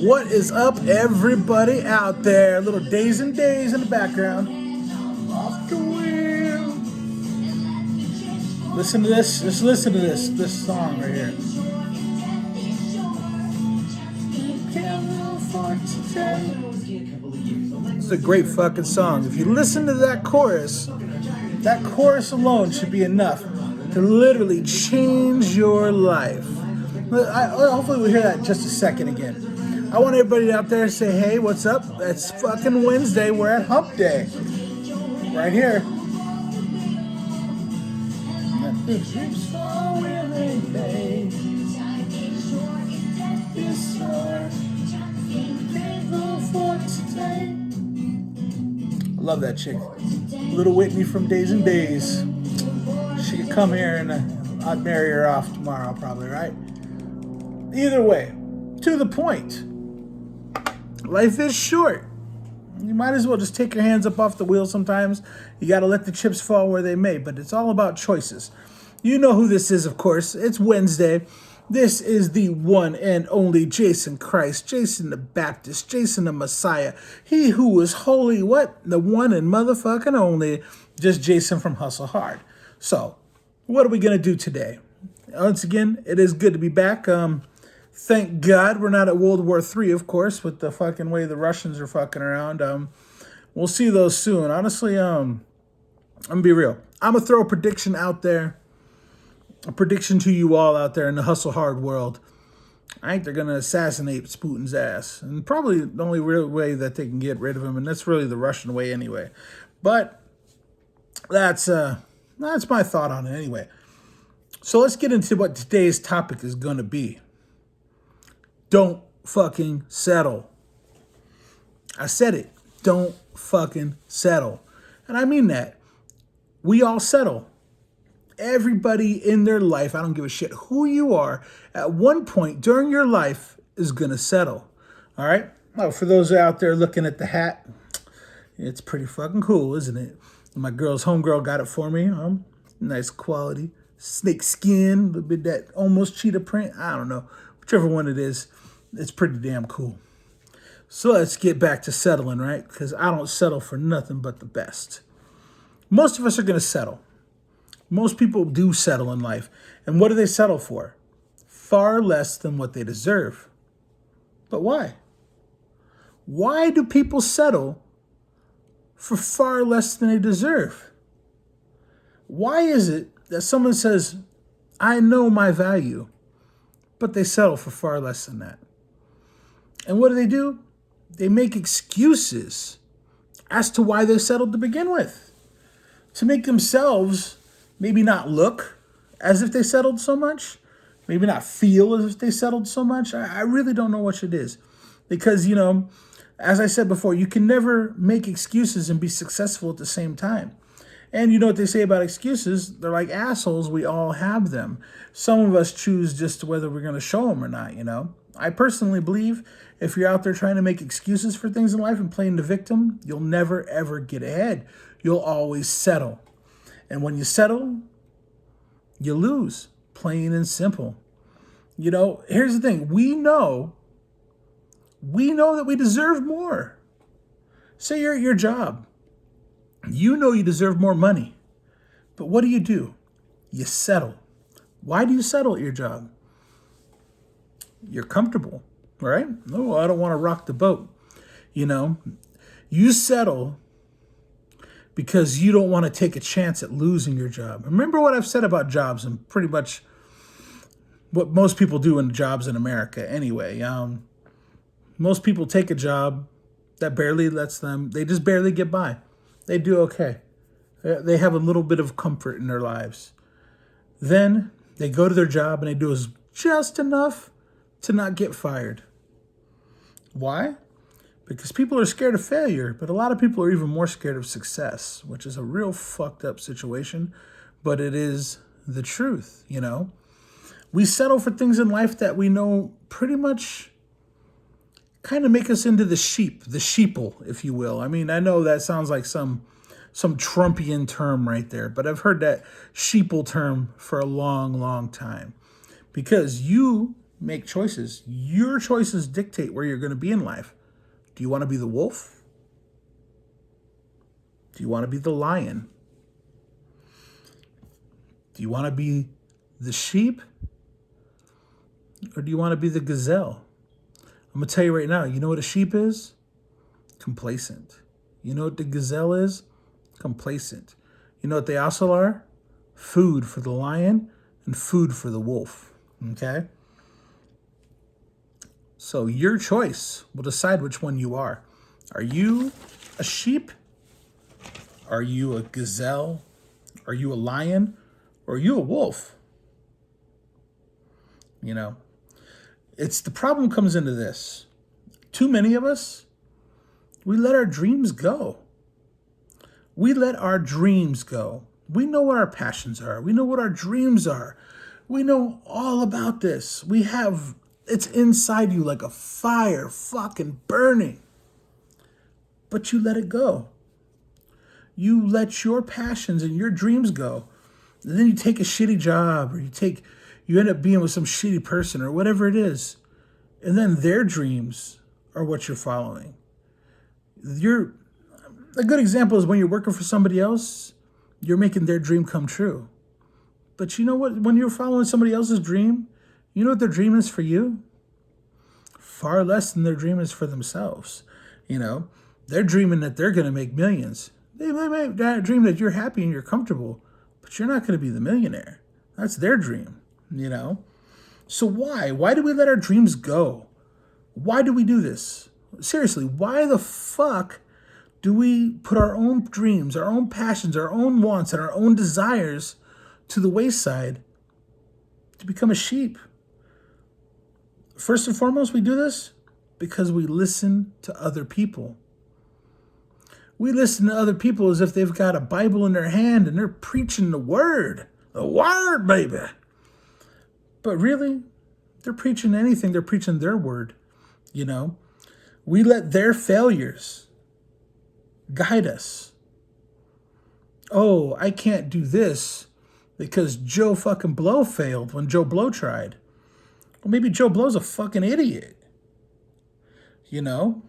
What is up, everybody out there? Little Days and Days in the background. Off the wheel. Listen to this. Just listen to this song right here. It's a great fucking song. If you listen to that chorus alone should be enough to literally change your life. Hopefully we'll hear that in just a second again. I want everybody out there to say, hey, what's up? It's fucking Wednesday. We're at Hump Day. Right here. Love that chick. Little Whitney from Days and Days. She could come here and I'd marry her off tomorrow probably, right? Either way, to the point. Life is short. You might as well just take your hands up off the wheel sometimes. You got to let the chips fall where they may, but it's all about choices. You know who this is, of course. It's Wednesday. This is the one and only Jason Christ, Jason the Baptist, Jason the Messiah. He who was holy, what? The one and motherfucking only, just Jason from Hustle Hard. So, what are we going to do today? Once again, it is good to be back. Thank God we're not at World War III, of course, with the fucking way the Russians are fucking around. We'll see those soon. Honestly, I'm going to be real. I'm going to throw a prediction out there. A prediction to you all out there in the hustle hard world. I think they're going to assassinate Putin's ass. And probably the only real way that they can get rid of him. And that's really the Russian way anyway. But that's my thought on it anyway. So let's get into what today's topic is going to be. Don't fucking settle. I said it. Don't fucking settle. And I mean that. We all settle. Everybody in their life, I don't give a shit who you are, at one point during your life is going to settle. All right? Well, for those out there looking at the hat, it's pretty fucking cool, isn't it? My girl's homegirl got it for me. Nice quality. Snake skin, a little bit that almost cheetah print. I don't know. Whichever one it is, it's pretty damn cool. So let's get back to settling, right? Because I don't settle for nothing but the best. Most of us are going to settle. Most people do settle in life. And what do they settle for? Far less than what they deserve. But why? Why do people settle for far less than they deserve? Why is it that someone says, I know my value, but they settle for far less than that? And what do? They make excuses as to why they settled to begin with. To make themselves maybe not look as if they settled so much. Maybe not feel as if they settled so much. I really don't know which it is. Because, as I said before, you can never make excuses and be successful at the same time. And you know what they say about excuses? They're like assholes. We all have them. Some of us choose just whether we're going to show them or not, I personally believe if you're out there trying to make excuses for things in life and playing the victim, you'll never, ever get ahead. You'll always settle. And when you settle, you lose, plain and simple. Here's the thing. We know that we deserve more. Say you're at your job. You know you deserve more money. But what do? You settle. Why do you settle at your job? You're comfortable, right? No, I don't want to rock the boat. You settle because you don't want to take a chance at losing your job. Remember what I've said about jobs and pretty much what most people do in jobs in America anyway. Most people take a job that barely lets them, they just barely get by. They do okay. They have a little bit of comfort in their lives. Then they go to their job and they do just enough to not get fired. Why? Because people are scared of failure, but a lot of people are even more scared of success, which is a real fucked up situation, but it is the truth, We settle for things in life that we know pretty much kind of make us into the sheeple, if you will. I mean, I know that sounds like some Trumpian term right there, but I've heard that sheeple term for a long, long time. Because you make choices. Your choices dictate where you're going to be in life. Do you want to be the wolf? Do you want to be the lion? Do you want to be the sheep? Or do you want to be the gazelle? I'm going to tell you right now, you know what a sheep is? Complacent. You know what the gazelle is? Complacent. You know what they also are? Food for the lion and food for the wolf. Okay? So your choice will decide which one you are. Are you a sheep? Are you a gazelle? Are you a lion? Or are you a wolf? You know, it's the problem comes into this. Too many of us, we let our dreams go. We let our dreams go. We know what our passions are. We know what our dreams are. We know all about this. It's inside you like a fire fucking burning. But you let it go. You let your passions and your dreams go. And then you take a shitty job, or you end up being with some shitty person or whatever it is. And then their dreams are what you're following. A good example is when you're working for somebody else, you're making their dream come true. But you know what? When you're following somebody else's dream, you know what their dream is for you? Far less than their dream is for themselves. You know, they're dreaming that they're going to make millions. They may dream that you're happy and you're comfortable, but you're not going to be the millionaire. That's their dream, you know? So why? Why do we let our dreams go? Why do we do this? Seriously, why the fuck do we put our own dreams, our own passions, our own wants, and our own desires to the wayside to become a sheep? First and foremost, we do this because we listen to other people. We listen to other people as if they've got a Bible in their hand and they're preaching the word. The word, baby. But really, they're preaching anything. They're preaching their word, you know. We let their failures guide us. Oh, I can't do this because Joe fucking Blow failed when Joe Blow tried. Well, maybe Joe Blow's a fucking idiot. You know?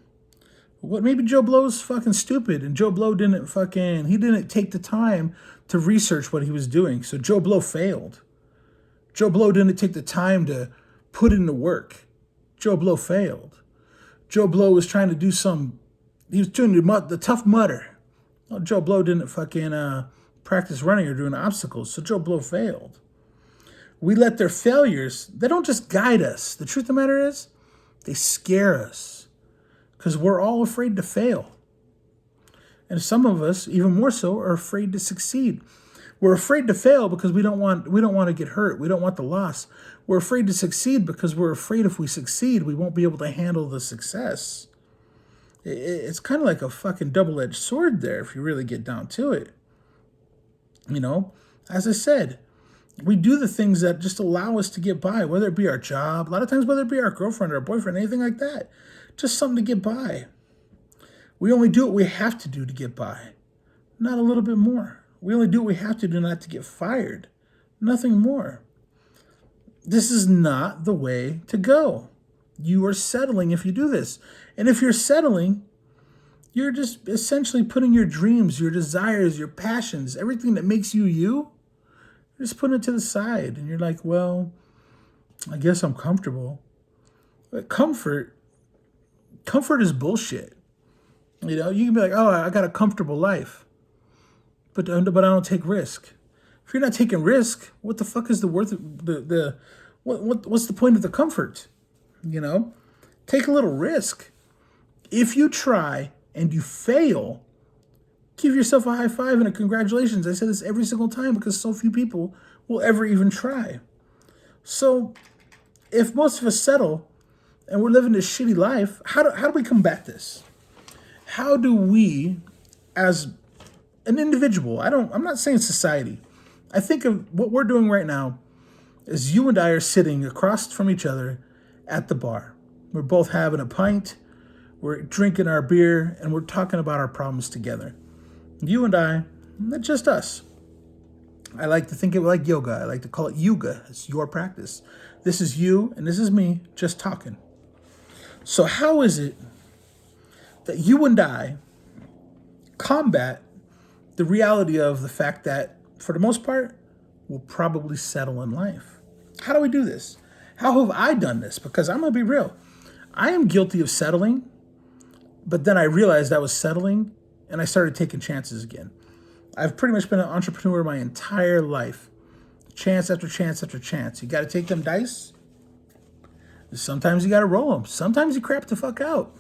What? Maybe Joe Blow's fucking stupid and Joe Blow he didn't take the time to research what he was doing. So Joe Blow failed. Joe Blow didn't take the time to put in the work. Joe Blow failed. Joe Blow was trying to do he was doing the Tough Mudder. Oh, Joe Blow didn't practice running or doing obstacles, so Joe Blow failed. We let their failures, they don't just guide us. The truth of the matter is, they scare us because we're all afraid to fail. And some of us, even more so, are afraid to succeed. We're afraid to fail because we don't want to get hurt. We don't want the loss. We're afraid to succeed because we're afraid if we succeed, we won't be able to handle the success. It's kind of like a fucking double-edged sword there if you really get down to it. You know, as I said, we do the things that just allow us to get by, whether it be our job, a lot of times whether it be our girlfriend or our boyfriend, anything like that. Just something to get by. We only do what we have to do to get by, not a little bit more. We only do what we have to do not to get fired, nothing more. This is not the way to go. You are settling if you do this. And if you're settling, you're just essentially putting your dreams, your desires, your passions, everything that makes you, you're just putting it to the side. And you're like, well, I guess I'm comfortable. But comfort is bullshit. You know, you can be like, oh, I got a comfortable life. But I don't take risk. If you're not taking risk, what the fuck is the worth of what's the point of the comfort? You know? Take a little risk. If you try and you fail, give yourself a high five and a congratulations. I say this every single time because so few people will ever even try. So if most of us settle and we're living this shitty life, how do we combat this? How do we, as an individual, I'm not saying society. I think of what we're doing right now is you and I are sitting across from each other at the bar. We're both having a pint, we're drinking our beer, and we're talking about our problems together. You and I, not just us. I like to think of it like yoga. I like to call it yuga. It's your practice. This is you and this is me just talking. So how is it that you and I combat the reality of the fact that, for the most part, we'll probably settle in life? How do we do this? How have I done this? Because I'm going to be real. I am guilty of settling, but then I realized I was settling and I started taking chances again. I've pretty much been an entrepreneur my entire life. Chance after chance after chance. You got to take them dice. Sometimes you got to roll them. Sometimes you crap the fuck out.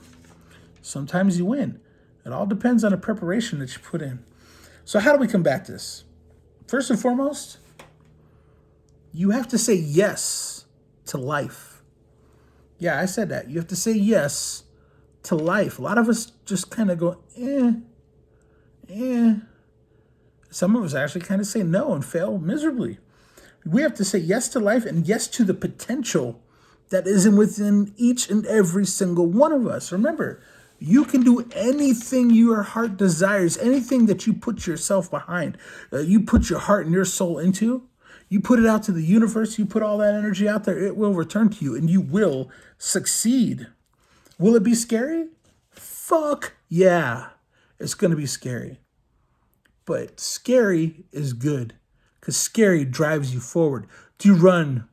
Sometimes you win. It all depends on the preparation that you put in. So how do we combat this? First and foremost, you have to say yes to life. Yeah, I said that. You have to say yes to life. A lot of us just kind of go, Some of us actually kind of say no and fail miserably. We have to say yes to life and yes to the potential that is within each and every single one of us. Remember, you can do anything your heart desires, anything that you put yourself behind, you put your heart and your soul into, you put it out to the universe, you put all that energy out there, it will return to you and you will succeed. Will it be scary? Fuck yeah, it's going to be scary. But scary is good because scary drives you forward. Do you run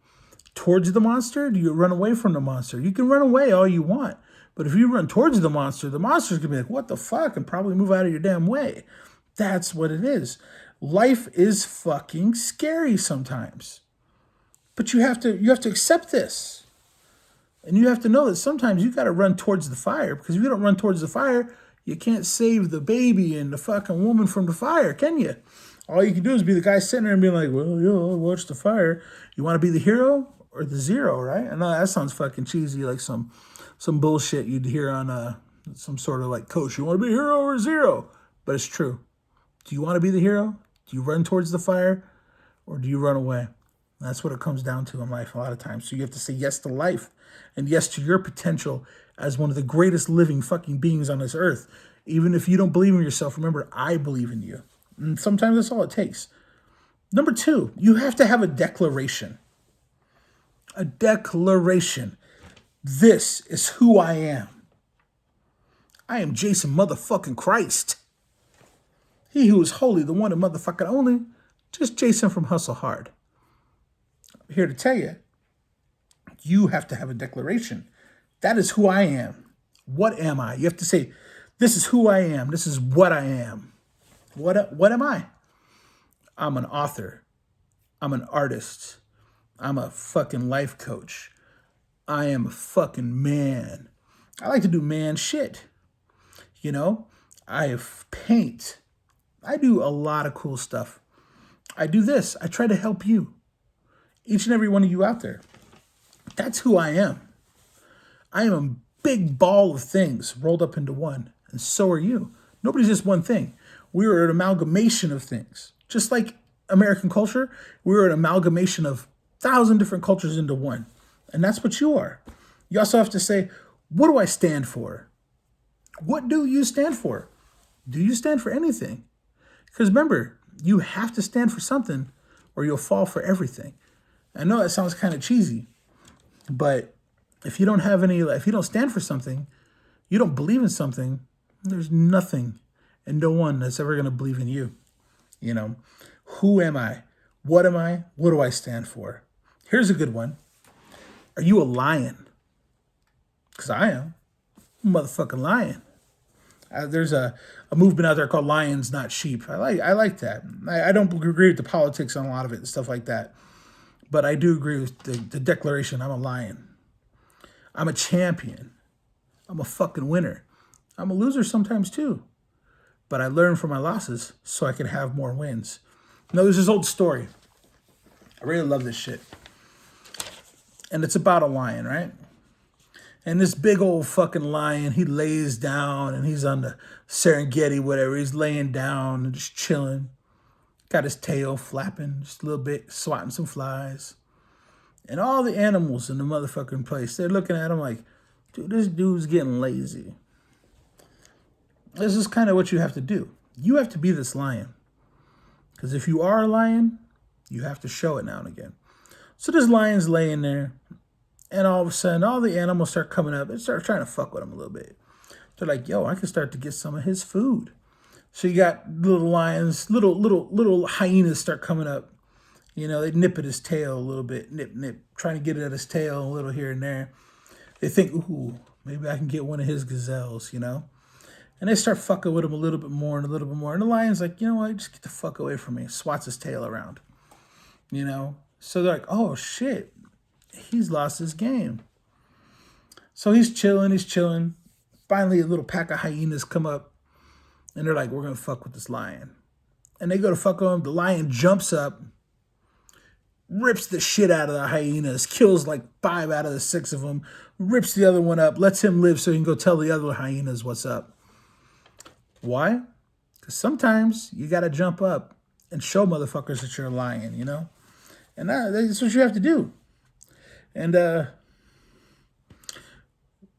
towards the monster? Do you run away from the monster? You can run away all you want. But if you run towards the monster's going to be like, what the fuck? And probably move out of your damn way. That's what it is. Life is fucking scary sometimes. But you have to accept this. And you have to know that sometimes you got to run towards the fire. Because if you don't run towards the fire, you can't save the baby and the fucking woman from the fire, can you? All you can do is be the guy sitting there and be like, well, I'll watch the fire. You want to be the hero or the zero, right? I know that sounds fucking cheesy, like some bullshit you'd hear on some sort of like coach. You want to be a hero or a zero? But it's true. Do you want to be the hero? Do you run towards the fire or do you run away? That's what it comes down to in life a lot of times. So you have to say yes to life and yes to your potential as one of the greatest living fucking beings on this earth. Even if you don't believe in yourself, remember, I believe in you. And sometimes that's all it takes. Number 2, you have to have a declaration. A declaration. This is who I am. I am Jason motherfucking Christ. He who is holy, the one and motherfucking only, just Jason from Hustle Hard. I'm here to tell you, you have to have a declaration. That is who I am. What am I? You have to say, this is who I am. This is what I am. What am I? I'm an author. I'm an artist. I'm a fucking life coach. I am a fucking man. I like to do man shit. You know, I paint. I do a lot of cool stuff. I do this. I try to help you. Each and every one of you out there. That's who I am. I am a big ball of things rolled up into one. And so are you. Nobody's just one thing. We are an amalgamation of things. Just like American culture, we're an amalgamation of 1,000 different cultures into one. And that's what you are. You also have to say, what do I stand for? What do you stand for? Do you stand for anything? Because remember, you have to stand for something or you'll fall for everything. I know that sounds kind of cheesy, but if you don't stand for something, you don't believe in something, there's nothing and no one that's ever going to believe in you. You know, who am I? What am I? What do I stand for? Here's a good one. Are you a lion? Because I am. I'm a motherfucking lion. There's a movement out there called Lions Not Sheep. I like that. I don't agree with the politics on a lot of it and stuff like that. But I do agree with the declaration, I'm a lion. I'm a champion. I'm a fucking winner. I'm a loser sometimes too. But I learn from my losses so I can have more wins. Now, there's this old story. I really love this shit. And it's about a lion, right? And this big old fucking lion, he lays down and he's on the Serengeti, whatever. He's laying down and just chilling. Got his tail flapping just a little bit, swatting some flies. And all the animals in the motherfucking place, they're looking at him like, dude, this dude's getting lazy. This is kind of what you have to do. You have to be this lion. Because if you are a lion, you have to show it now and again. So this lion's laying there, and all of a sudden, all the animals start coming up. They start trying to fuck with him a little bit. They're like, yo, I can start to get some of his food. So you got little lions, little hyenas start coming up. You know, they nip at his tail a little bit, nip, trying to get it at his tail a little here and there. They think, ooh, maybe I can get one of his gazelles, you know? And they start fucking with him a little bit more and a little bit more. And the lion's like, you know what, just get the fuck away from me. Swats his tail around, you know? So they're like, oh shit, he's lost his game. So he's chilling. Finally, a little pack of hyenas come up and they're like, we're going to fuck with this lion. And they go to fuck with him. The lion jumps up, rips the shit out of the hyenas, kills like 5 out of the 6 of them, rips the other one up, lets him live so he can go tell the other hyenas what's up. Why? Because sometimes you got to jump up and show motherfuckers that you're a lion, you know? And that's what you have to do. And,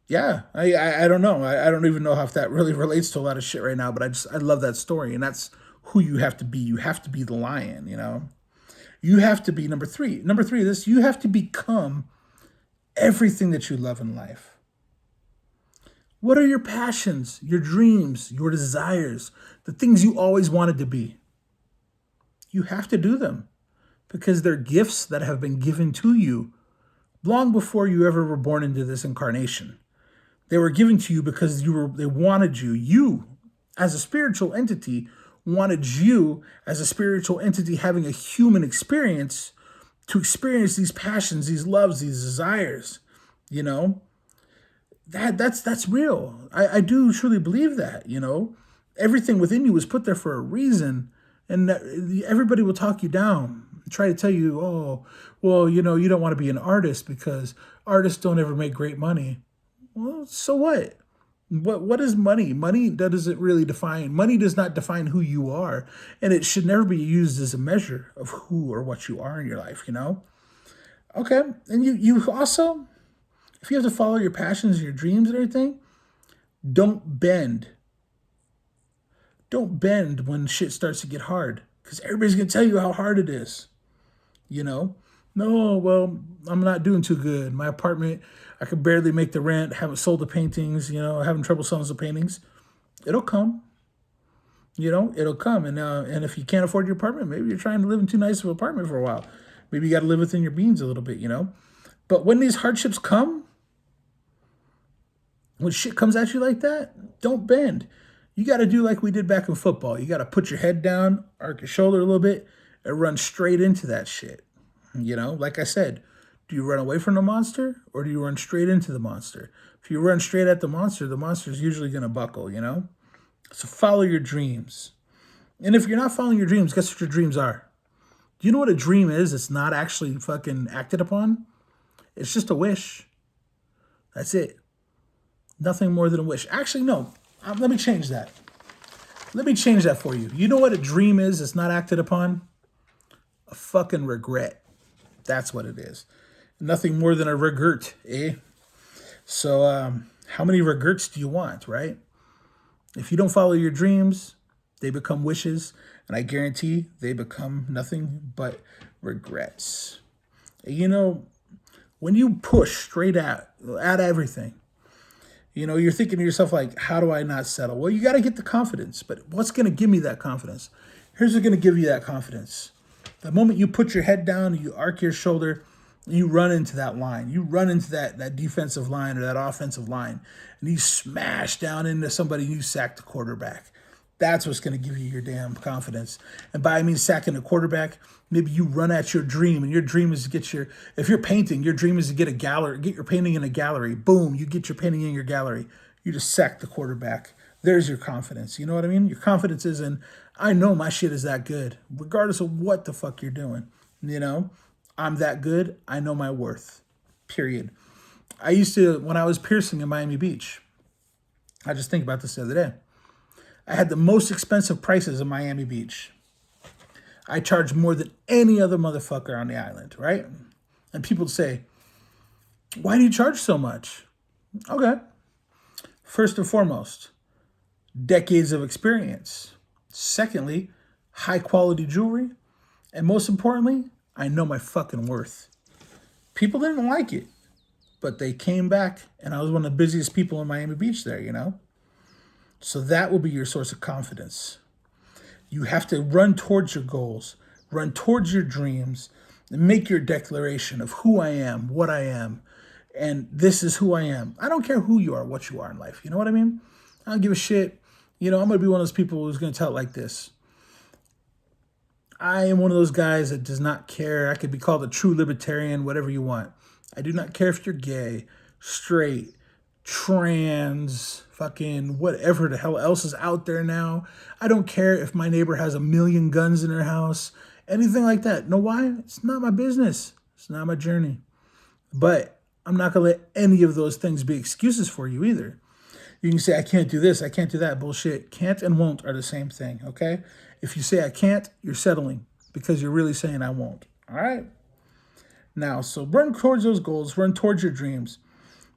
yeah, I don't know. I don't even know how if that really relates to a lot of shit right now, but I love that story. And that's who you have to be. You have to be the lion, you know? You have to be number 3. Number 3 of this, you have to become everything that you love in life. What are your passions, your dreams, your desires, the things you always wanted to be? You have to do them because they're gifts that have been given to you long before you ever were born into this incarnation. They were given to you because they wanted you. You, as a spiritual entity, wanted you as a spiritual entity having a human experience to experience these passions, these loves, these desires, you know? That's real. I do truly believe that, you know? Everything within you was put there for a reason, and everybody will talk you down, try to tell you, oh, well, you know, you don't want to be an artist because artists don't ever make great money. Well, so what? What is money? Money doesn't really define. Money does not define who you are, and it should never be used as a measure of who or what you are in your life, you know? Okay, and you also, if you have to follow your passions, your dreams and everything, don't bend. Don't bend when shit starts to get hard because everybody's going to tell you how hard it is, you know? No, well, I'm not doing too good. My apartment, I could barely make the rent, haven't sold the paintings, you know, having trouble selling the paintings. It'll come, you know, it'll come. And if you can't afford your apartment, maybe you're trying to live in too nice of an apartment for a while. Maybe you got to live within your means a little bit, you know? But when these hardships come, when shit comes at you like that, don't bend. You got to do like we did back in football. You got to put your head down, arc your shoulder a little bit, and run straight into that shit. You know, like I said, do you run away from the monster or do you run straight into the monster? If you run straight at the monster is usually going to buckle, you know? So follow your dreams. And if you're not following your dreams, guess what your dreams are? Do you know what a dream is? It's not actually fucking acted upon. It's just a wish. That's it. Nothing more than a wish. Actually, no. Let me change that. Let me change that for you. You know what a dream is? It's not acted upon? A fucking regret. That's what it is. Nothing more than a regret, eh? So how many regrets do you want, right? If you don't follow your dreams, they become wishes. And I guarantee they become nothing but regrets. You know, when you push straight at everything, you know, you're thinking to yourself, like, how do I not settle? Well, you got to get the confidence. But what's going to give me that confidence? Here's what's going to give you that confidence. The moment you put your head down, you arc your shoulder, you run into that line. You run into that defensive line or that offensive line, and you smash down into somebody and you sack the quarterback. That's what's going to give you your damn confidence. And by I mean sacking a quarterback, maybe you run at your dream, and your dream is to get if you're painting, your dream is to get a gallery, get your painting in a gallery. Boom, you get your painting in your gallery. You just sack the quarterback. There's your confidence. You know what I mean? Your confidence is in, I know my shit is that good, regardless of what the fuck you're doing. You know, I'm that good. I know my worth, period. I used to, when I was piercing in Miami Beach, I just think about this the other day. I had the most expensive prices in Miami Beach. I charged more than any other motherfucker on the island, right? And people say, why do you charge so much? Okay. First and foremost, decades of experience. Secondly, high quality jewelry. And most importantly, I know my fucking worth. People didn't like it, but they came back, and I was one of the busiest people in Miami Beach there, you know? So that will be your source of confidence. You have to run towards your goals, run towards your dreams, and make your declaration of who I am, what I am, and this is who I am. I don't care who you are, what you are in life. You know what I mean? I don't give a shit. You know, I'm going to be one of those people who's going to tell it like this. I am one of those guys that does not care. I could be called a true libertarian, whatever you want. I do not care if you're gay, straight, trans, fucking whatever the hell else is out there now. I don't care if my neighbor has 1,000,000 guns in her house, anything like that. Know why? It's not my business. It's not my journey. But I'm not going to let any of those things be excuses for you either. You can say, I can't do this, I can't do that. Bullshit. Can't and won't are the same thing, okay? If you say I can't, you're settling because you're really saying I won't, all right? Now, so run towards those goals, run towards your dreams.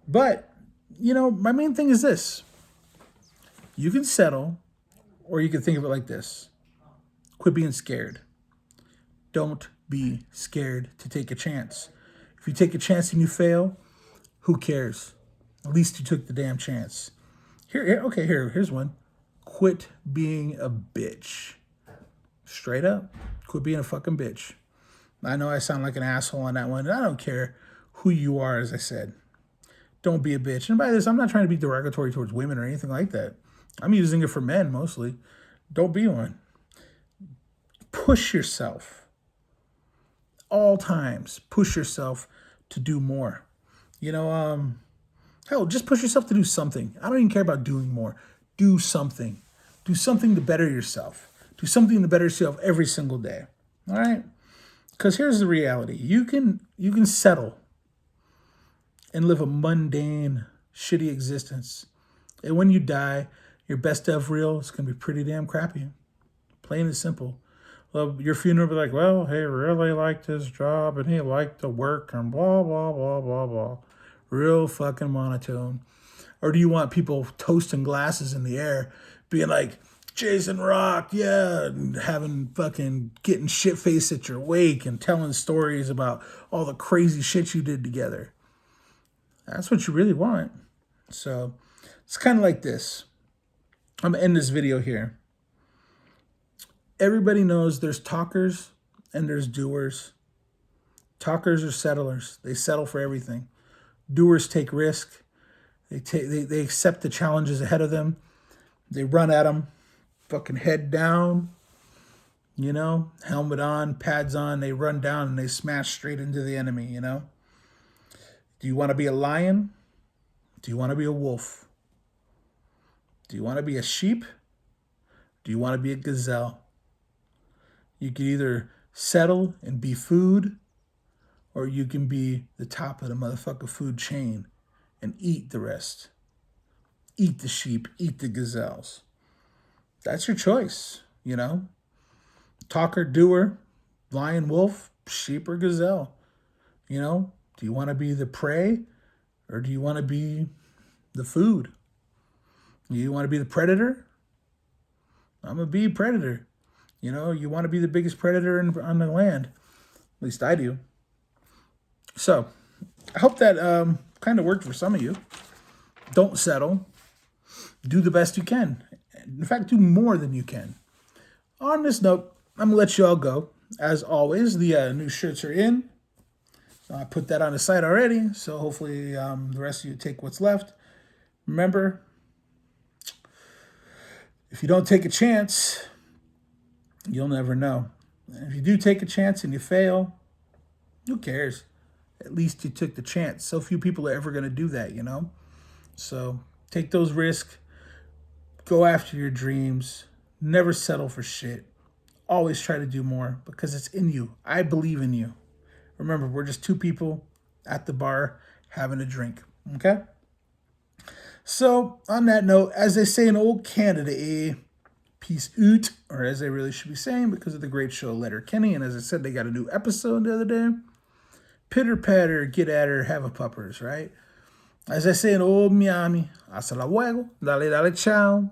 But, you know, my main thing is this. You can settle, or you can think of it like this. Quit being scared. Don't be scared to take a chance. If you take a chance and you fail, who cares? At least you took the damn chance. Here's one. Quit being a bitch. Straight up. Quit being a fucking bitch. I know I sound like an asshole on that one. I don't care who you are, as I said. Don't be a bitch. And by this, I'm not trying to be derogatory towards women or anything like that. I'm using it for men mostly. Don't be one. Push yourself. All times. Push yourself to do more. You know, hell, just push yourself to do something. I don't even care about doing more. Do something. Do something to better yourself. Do something to better yourself every single day. All right? Because here's the reality. You can settle and live a mundane, shitty existence. And when you die, your best of reel is going to be pretty damn crappy. Plain and simple. Well, your funeral will be like, well, he really liked his job and he liked the work and blah, blah, blah, blah, blah. Real fucking monotone. Or do you want people toasting glasses in the air, being like, Jason Rock, yeah, and having fucking getting shit-faced at your wake and telling stories about all the crazy shit you did together? That's what you really want. So it's kind of like this. I'm going to end this video here. Everybody knows there's talkers and there's doers. Talkers are settlers. They settle for everything. Doers take risk. They accept the challenges ahead of them. They run at them. Fucking head down, you know, helmet on, pads on, they run down and they smash straight into the enemy, you know. Do you want to be a lion? Do you want to be a wolf? Do you want to be a sheep? Do you want to be a gazelle? You can either settle and be food, or you can be the top of the motherfucking food chain and eat the rest. Eat the sheep, eat the gazelles. That's your choice, you know. Talker, doer, lion, wolf, sheep, or gazelle. You know, do you want to be the prey or do you want to be the food? Do you want to be the predator? I'm going to be predator. You know, you want to be the biggest predator on the land. At least I do. So, I hope that kind of worked for some of you. Don't settle. Do the best you can. In fact, do more than you can. On this note, I'm going to let you all go. As always, the new shirts are in. I put that on the site already, so hopefully the rest of you take what's left. Remember, if you don't take a chance, you'll never know. And if you do take a chance and you fail, who cares? At least you took the chance. So few people are ever going to do that, you know? So take those risks. Go after your dreams. Never settle for shit. Always try to do more because it's in you. I believe in you. Remember, we're just two people at the bar having a drink. Okay? So, on that note, as they say in old Canada, peace out, or as they really should be saying because of the great show Letterkenny. And as I said, they got a new episode the other day. Pitter patter, get at her, have a puppers, right? As I say in old Miami, hasta luego, dale, ciao.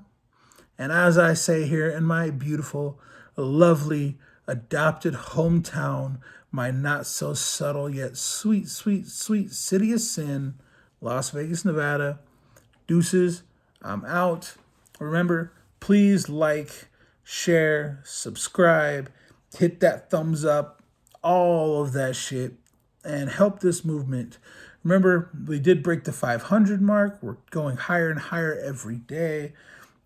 And as I say here in my beautiful, lovely, adopted hometown, my not so subtle yet sweet, sweet, sweet city of sin, Las Vegas, Nevada. Deuces, I'm out. Remember, please like, share, subscribe, hit that thumbs up, all of that shit, and help this movement. Remember, we did break the 500 mark. We're going higher and higher every day.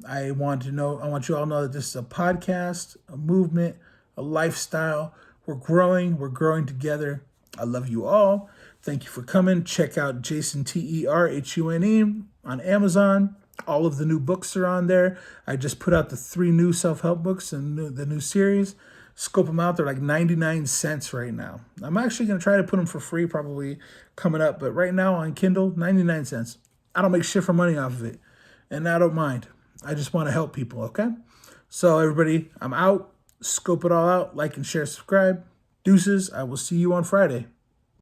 I want you all to know that this is a podcast, a movement, a lifestyle. We're growing together. I love you all. Thank you for coming. Check out Jason Terhune on Amazon. All of the new books are on there. I just put out the 3 new self-help books and the new series. Scope them out. They're like 99 cents right now. I'm actually going to try to put them for free probably coming up. But right now on Kindle, 99 cents. I don't make shit for money off of it. And I don't mind. I just want to help people, okay? So everybody, I'm out. Scope it all out. Like and share, subscribe. Deuces. I will see you on Friday.